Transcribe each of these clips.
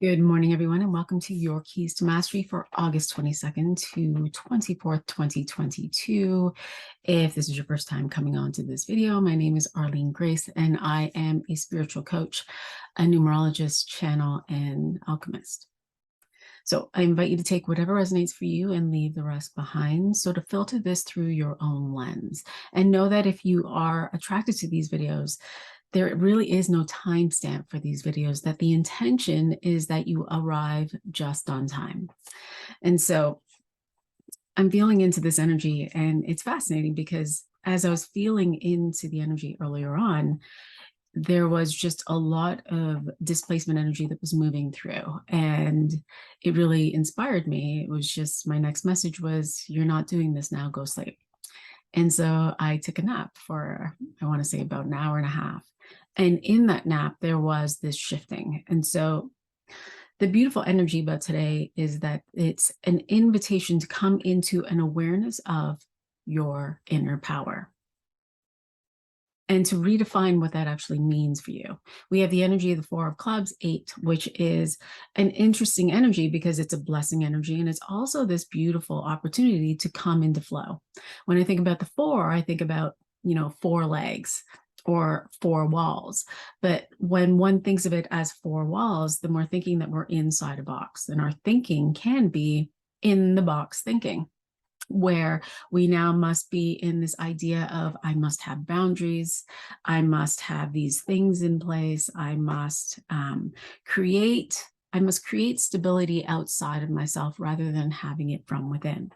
Good morning, everyone, and welcome to Your Keys to Mastery for August 22nd to 24th, 2022. If this is your first time coming on to this video, my name is Arlene Grace, and I am a spiritual coach, a numerologist, channel, and alchemist. So I invite you to take whatever resonates for you and leave the rest behind. So to filter this through your own lens, and know that if you are attracted to these videos, there really is no timestamp for these videos, that the intention is that you arrive just on time. And so I'm feeling into this energy, and it's fascinating because as I was feeling into the energy earlier on, there was just a lot of displacement energy that was moving through, and it really inspired me. It was just, my next message was, you're not doing this now, go sleep. And so I took a nap for, I want to say, about an hour and a half. And in that nap, there was this shifting. And so the beautiful energy about today is that it's an invitation to come into an awareness of your inner power and to redefine what that actually means for you. We have the energy of the Four of Clubs, 8, which is an interesting energy because it's a blessing energy. And it's also this beautiful opportunity to come into flow. When I think about the 4, I think about, 4 legs or 4 walls. But when one thinks of it as 4 walls, then we're thinking that we're inside a box. And our thinking can be in the box thinking, where we now must be in this idea of, I must have boundaries, I must have these things in place, I must create stability outside of myself rather than having it from within.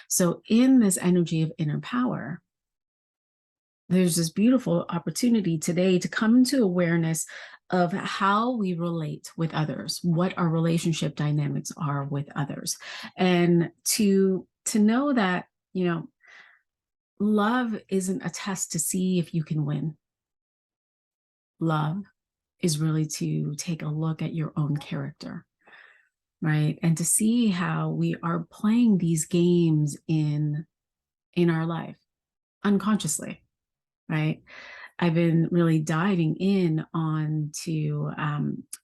So in this energy of inner power, there's this beautiful opportunity today to come into awareness of how we relate with others, what our relationship dynamics are with others, and to know that, love isn't a test to see if you can win. Love is really to take a look at your own character, right? And to see how we are playing these games in our life unconsciously, right? I've been really diving in on to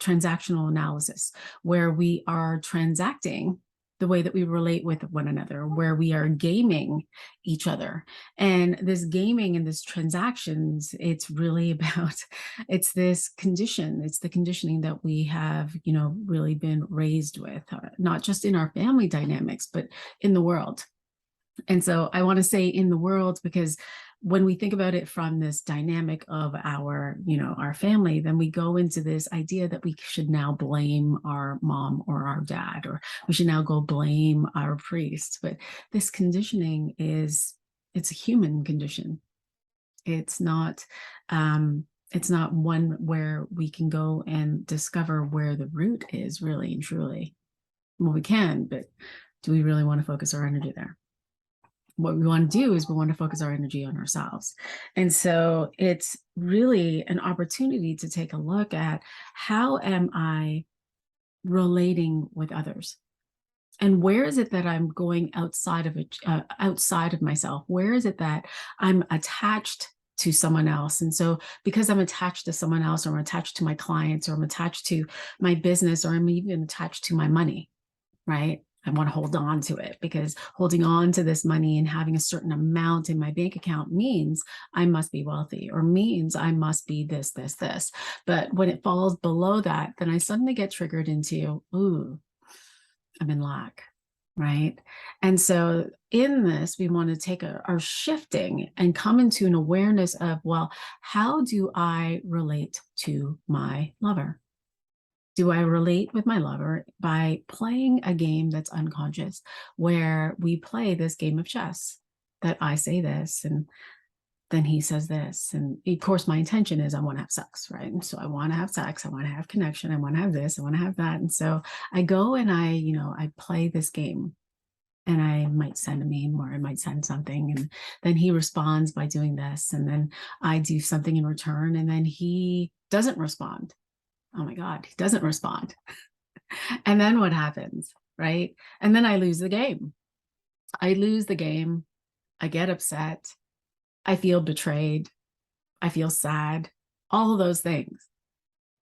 transactional analysis, where we are transacting the way that we relate with one another, where we are gaming each other. And this gaming and this transactions, it's really about, it's this condition, it's the conditioning that we have, really been raised with, not just in our family dynamics, but in the world. And so I want to say in the world, because when we think about it from this dynamic of our, our family, then we go into this idea that we should now blame our mom or our dad, or we should now go blame our priest. But this conditioning it's a human condition. It's not, it's not one where we can go and discover where the root is, really and truly. Well, we can, but do we really want to focus our energy there? What we want to do is we want to focus our energy on ourselves. And so it's really an opportunity to take a look at, how am I relating with others? And where is it that I'm going outside of it, outside of myself? Where is it that I'm attached to someone else? And so because I'm attached to someone else, or I'm attached to my clients, or I'm attached to my business, or I'm even attached to my money, right? I want to hold on to it, because holding on to this money and having a certain amount in my bank account means I must be wealthy, or means I must be this, this, this. But when it falls below that, then I suddenly get triggered into, ooh, I'm in lack, right? And so in this, we want to take our shifting and come into an awareness of, well, how do I relate to my lover? Do I relate with my lover by playing a game that's unconscious, where we play this game of chess, that I say this and then he says this? And of course, my intention is I want to have sex, right? And so I want to have sex, I want to have connection, I want to have this, I want to have that. And so I go and I play this game, and I might send a meme, or I might send something, and then he responds by doing this, and then I do something in return, and then he doesn't respond. Oh my God, he doesn't respond. And then what happens, right? And then I lose the game. I lose the game. I get upset. I feel betrayed. I feel sad, all of those things.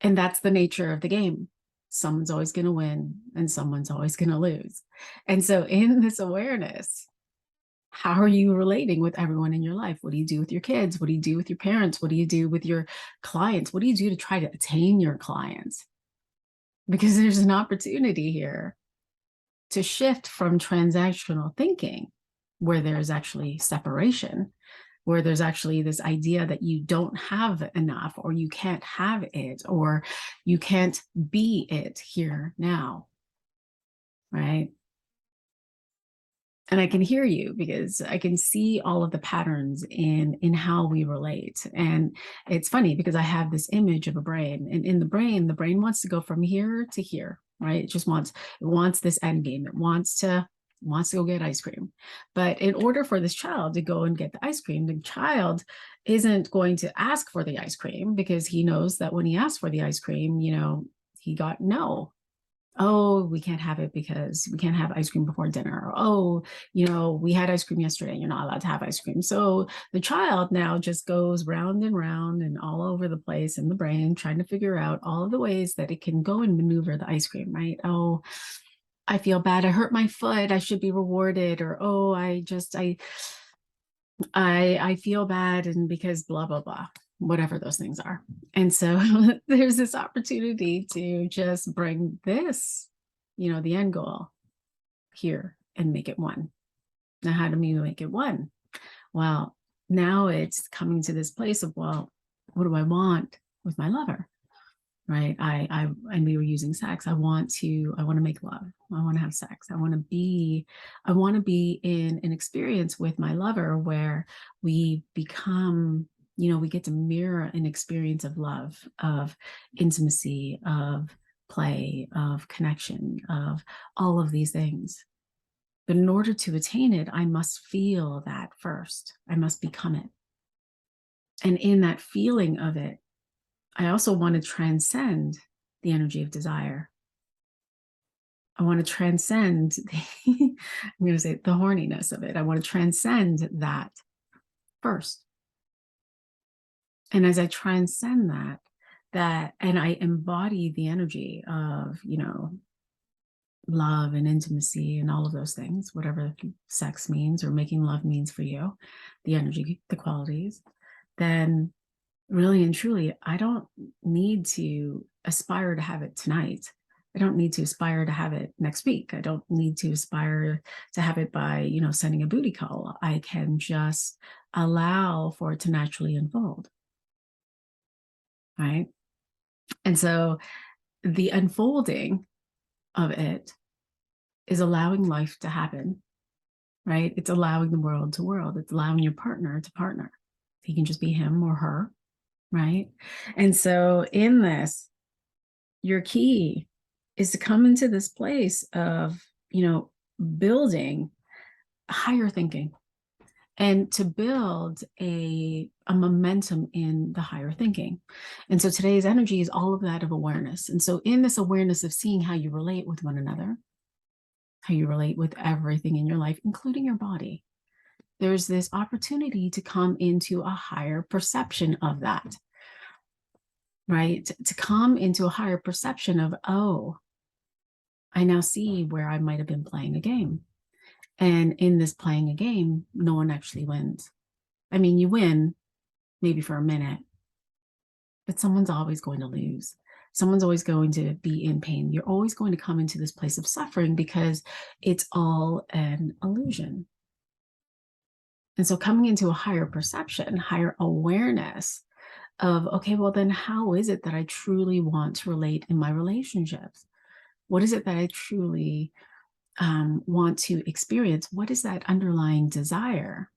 And that's the nature of the game. someone's always going to win and someone's always going to lose. And so in this awareness, how are you relating with everyone in your life? What do you do with your kids? What do you do with your parents? What do you do with your clients? What do you do to try to attain your clients? Because there's an opportunity here to shift from transactional thinking, where there's actually separation, where there's actually this idea that you don't have enough, or you can't have it, or you can't be it here now, right? And I can hear you because I can see all of the patterns in how we relate. And it's funny because I have this image of a brain, and in the brain wants to go from here to here, right? It wants this end game. It wants to go get ice cream. But in order for this child to go and get the ice cream, the child isn't going to ask for the ice cream, because he knows that when he asks for the ice cream, he got no. Oh, we can't have it because we can't have ice cream before dinner. Or, oh, we had ice cream yesterday. You're not allowed to have ice cream. So the child now just goes round and round and all over the place in the brain, trying to figure out all of the ways that it can go and maneuver the ice cream, right? Oh, I feel bad. I hurt my foot. I should be rewarded. Or, oh, I feel bad, and because blah, blah, blah, whatever those things are. And so there's this opportunity to just bring this, the end goal here and make it one. Now, how do we make it one? Well, now it's coming to this place of, well, what do I want with my lover? Right. And we were using sex. I want to make love. I want to have sex. I want to be in an experience with my lover where we become, we get to mirror an experience of love, of intimacy, of play, of connection, of all of these things. But in order to attain it, I must feel that first. I must become it. And in that feeling of it, I also want to transcend the energy of desire. I want to transcend I'm going to say the horniness of it. I want to transcend that first. And as I transcend that, and I embody the energy of, love and intimacy and all of those things, whatever sex means or making love means for you, the energy, the qualities, then really and truly, I don't need to aspire to have it tonight. I don't need to aspire to have it next week. I don't need to aspire to have it by, sending a booty call. I can just allow for it to naturally unfold. Right. And so the unfolding of it is allowing life to happen. Right. It's allowing the world to world. It's allowing your partner to partner. He can just be him or her. Right. And so in this, your key is to come into this place of, building higher thinking and to build a momentum in the higher thinking. And so today's energy is all of that of awareness. And so in this awareness of seeing how you relate with one another, how you relate with everything in your life, including your body, there's this opportunity to come into a higher perception of that. Right? To come into a higher perception of, oh, I now see where I might have been playing a game. And in this playing a game, no one actually wins. I mean, you win maybe for a minute, but someone's always going to lose. Someone's always going to be in pain. You're always going to come into this place of suffering because it's all an illusion. And so coming into a higher perception, higher awareness of, okay, well, then how is it that I truly want to relate in my relationships? What is it that I truly want to experience? What is that underlying desire?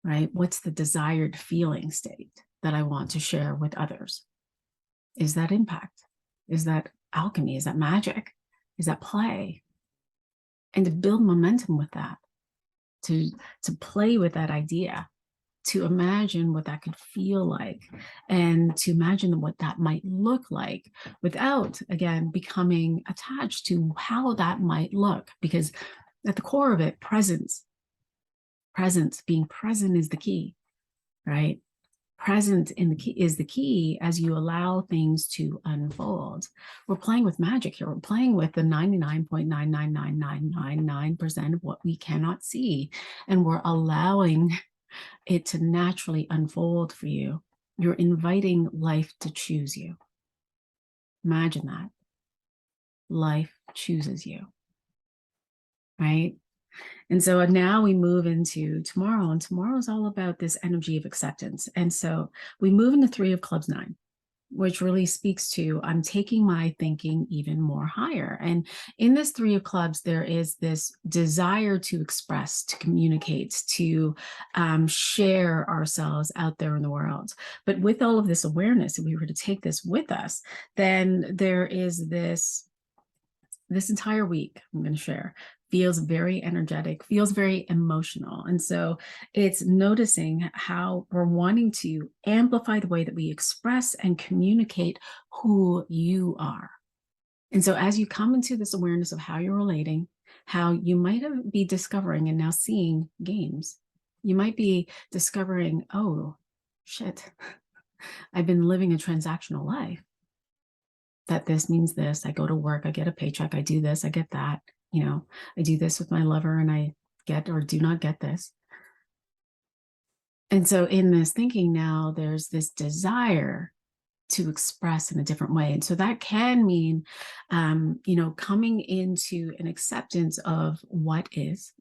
Right? What's the desired feeling state that I want to share with others? Is that impact? Is that alchemy? Is that magic? Is that play? And to build momentum with that, to play with that idea, to imagine what that could feel like, and to imagine what that might look like without, again, becoming attached to how that might look. Because at the core of it, presence, being present is the key, right? Present in the key is the key as you allow things to unfold. world. We're playing with magic here. We're playing with the 99.9999999% of what we cannot see. And we're allowing it to naturally unfold for you. You're inviting life to choose you. Imagine that. Life chooses you, right? And so now we move into tomorrow, and tomorrow is all about this energy of acceptance. And so we move into 3 of clubs 9, which really speaks to, I'm taking my thinking even more higher. And in this 3 of clubs, there is this desire to express, to communicate, to share ourselves out there in the world. But with all of this awareness, if we were to take this with us, then there is this entire week I'm going to share feels very energetic, feels very emotional. And so it's noticing how we're wanting to amplify the way that we express and communicate who you are. And so as you come into this awareness of how you're relating, how you might be discovering and now seeing games, you might be discovering, oh, shit, I've been living a transactional life. That this means this, I go to work, I get a paycheck, I do this, I get that, I do this with my lover and I get or do not get this. And so in this thinking now, there's this desire to express in a different way. And so that can mean, coming into an acceptance of what is,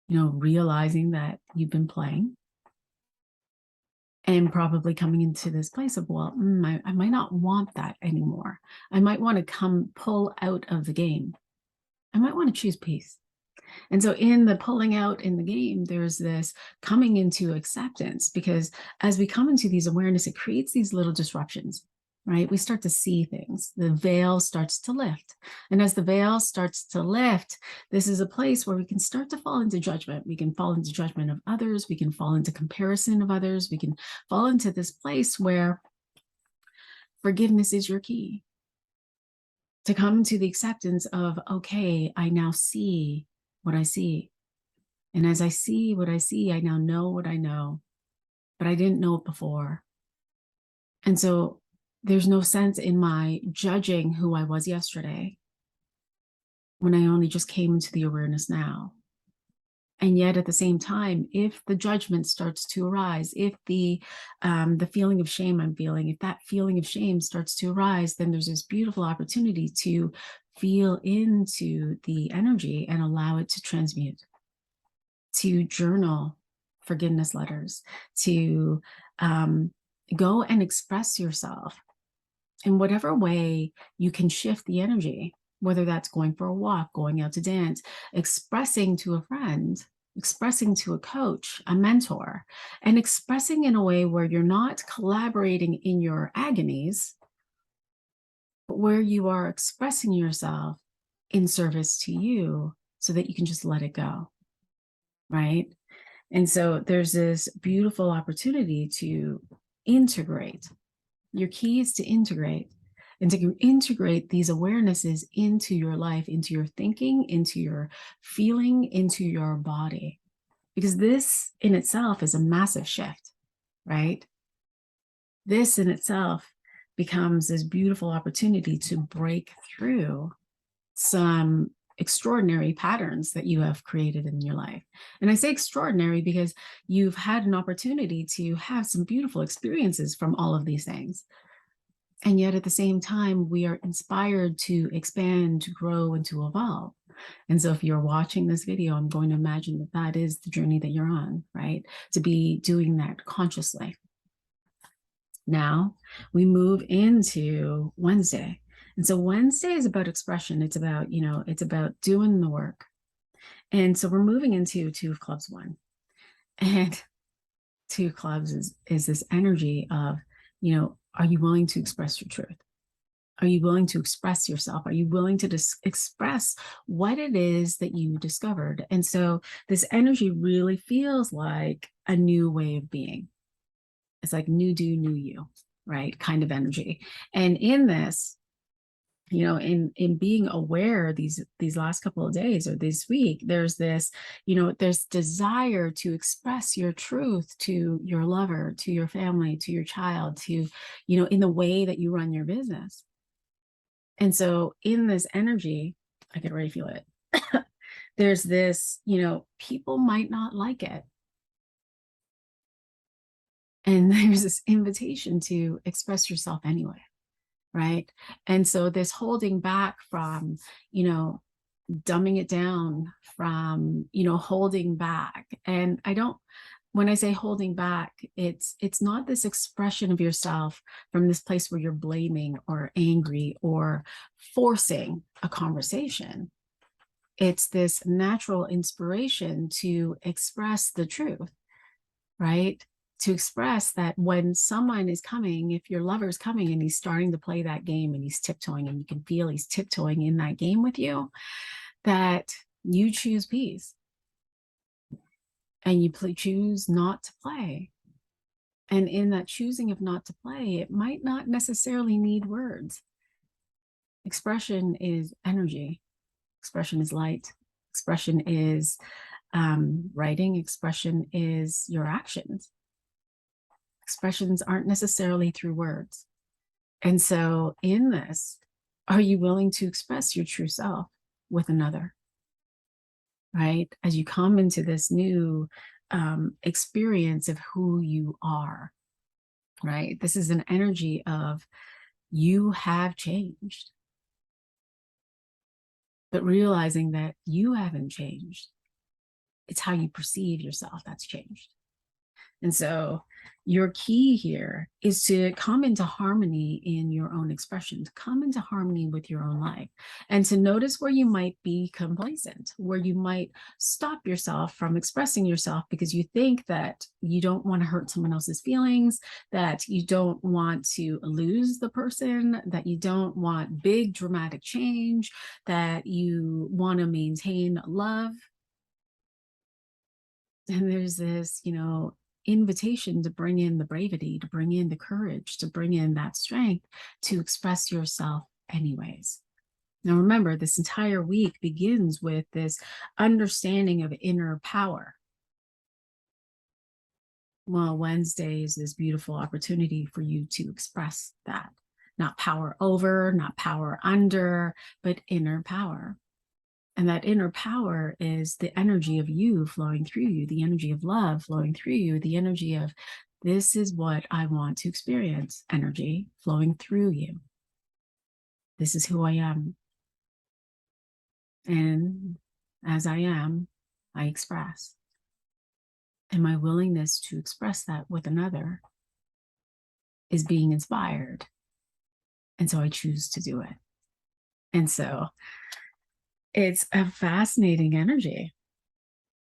realizing that you've been playing. And probably coming into this place of, well, I might not want that anymore. I might want to pull out of the game. I might want to choose peace. And so in the pulling out in the game, there's this coming into acceptance, because as we come into these awareness, it creates these little disruptions, right? We start to see things. The veil starts to lift. And as the veil starts to lift, this is a place where we can start to fall into judgment. We can fall into judgment of others. We can fall into comparison of others. We can fall into this place where forgiveness is your key. To come to the acceptance of, okay, I now see what I see. And as I see what I see, I now know what I know, but I didn't know it before. And so there's no sense in my judging who I was yesterday when I only just came into the awareness now. And yet at the same time, if the judgment starts to arise, if the feeling of shame I'm feeling, if that feeling of shame starts to arise, then there's this beautiful opportunity to feel into the energy and allow it to transmute, to journal forgiveness letters, to go and express yourself in whatever way you can shift the energy, whether that's going for a walk, going out to dance, expressing to a friend, expressing to a coach, a mentor, and expressing in a way where you're not collaborating in your agonies, but where you are expressing yourself in service to you so that you can just let it go, right? And so there's this beautiful opportunity to integrate. Your key is to integrate, and to integrate these awarenesses into your life, into your thinking, into your feeling, into your body, because this in itself is a massive shift, right? This in itself becomes this beautiful opportunity to break through some extraordinary patterns that you have created in your life. And I say extraordinary because you've had an opportunity to have some beautiful experiences from all of these things. And yet at the same time, we are inspired to expand, to grow, and to evolve. And so if you're watching this video, I'm going to imagine that that is the journey that you're on, right? To be doing that consciously. Now we move into Wednesday. And so Wednesday is about expression. It's about, it's about doing the work. And so we're moving into 2 of clubs 1. And 2 of clubs is this energy of, are you willing to express your truth? Are you willing to express yourself? Are you willing to express what it is that you discovered? And so this energy really feels like a new way of being. It's like new do, new you, right? Kind of energy. And in this, in being aware these last couple of days or this week, there's this, there's desire to express your truth to your lover, to your family, to your child, to, in the way that you run your business. And so in this energy, I can already feel it. There's this, people might not like it. And there's this invitation to express yourself anyway, right? And so this holding back from, dumbing it down, from, holding back. And when I say holding back, it's not this expression of yourself from this place where you're blaming or angry or forcing a conversation. It's this natural inspiration to express the truth, right? To express that when someone is coming, if your lover is coming and he's starting to play that game and he's tiptoeing, and you can feel he's tiptoeing in that game with you, that you choose peace and you choose not to play. And in that choosing of not to play, it might not necessarily need words. Expression is energy. Expression is light. Expression is writing. Expression is your actions. Expressions aren't necessarily through words. And so in this, are you willing to express your true self with another? Right? As you come into this new experience of who you are, right? This is an energy of you have changed, but realizing that you haven't changed. It's how you perceive yourself that's changed. And so your key here is to come into harmony in your own expression, to come into harmony with your own life, and to notice where you might be complacent, where you might stop yourself from expressing yourself because you think that you don't want to hurt someone else's feelings, that you don't want to lose the person, that you don't want big dramatic change, that you want to maintain love. And there's this, invitation to bring in the bravery, to bring in the courage, to bring in that strength to express yourself anyways. Now, remember, this entire week begins with this understanding of inner power. Well, Wednesday is this beautiful opportunity for you to express that. Not power over, not power under, but inner power. And that inner power is the energy of you flowing through you, the energy of love flowing through you, the energy of this is what I want to experience, energy flowing through you. This is who I am. And as I am, I express. And my willingness to express that with another is being inspired. And so I choose to do it. And so it's a fascinating energy,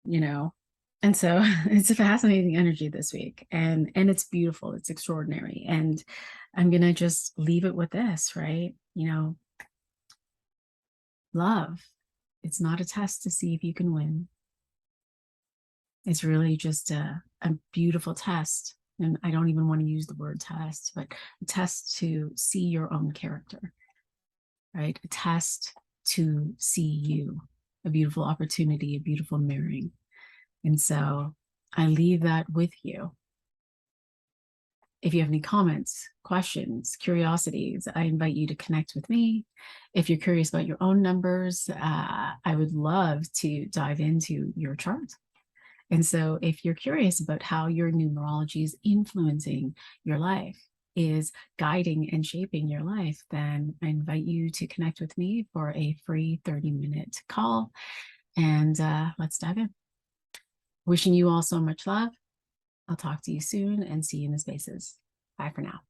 and so it's a fascinating energy this week, and it's beautiful, it's extraordinary. And I'm gonna just leave it with this, right? Love, it's not a test to see if you can win. It's really just a beautiful test. And I don't even want to use the word test, but a test to see your own character, right? A test to see you, a beautiful opportunity, a beautiful mirroring. And so I leave that with you. If you have any comments, questions, curiosities, I invite you to connect with me. If you're curious about your own numbers, I would love to dive into your chart. And so if you're curious about how your numerology is influencing your life, is guiding and shaping your life, then I invite you to connect with me for a free 30-minute call. And let's dive in. Wishing you all so much love. I'll talk to you soon and see you in the spaces. Bye for now.